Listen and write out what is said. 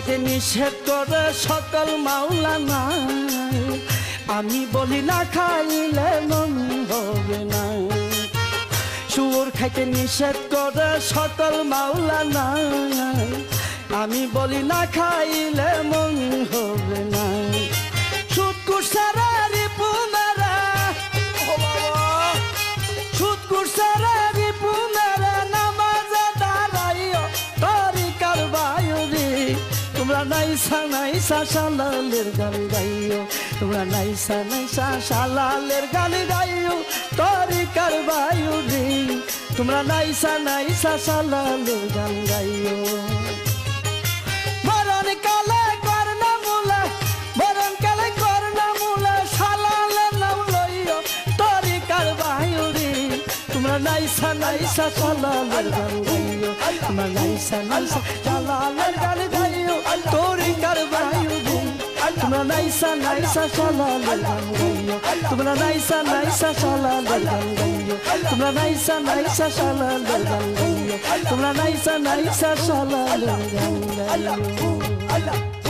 খাইতে নিষেধ করে সকল মাওলানা, আমি বলি না খাইলে মন হবে না। সুর খাইতে নিষেধ করে সকল মাওলানা, আমি বলি না খাইলে মন হবে না। সুদ কুসারা রিপু মেরা, সুদ কুসারা রিপু মেরা, নামাজে দাঁড়াইও তরিকার বায়ুরি। তোমরা নাইসা নাইসা শালালের গান গাইও, তোমরা নাইসা নাইসা শালালের গান গাইও তরিকার বায়ুরি। তোমরা নাইসা নাইসা শালালের গান গাইও। মরণ কালে করনা মুলা, মরণ কালে করনা মুলা, শালালের নাম লইও তরিকার বায়ুরি। তোমরা নাইসা নাইসা শালালের গান গাইও, তোমরা নাইসা নাইসা শালালের গান গাইও তরিকার বায়ুরি। তোমরা নাইসা নাইসা শালালের গান গাইও, তোমরা নাইসা নাইসা শালালের গান গাইও, তোমরা নাইসা নাইসা শালালের গান গাইও, তোমরা নাইসা নাইসা শালালের গান গাইও।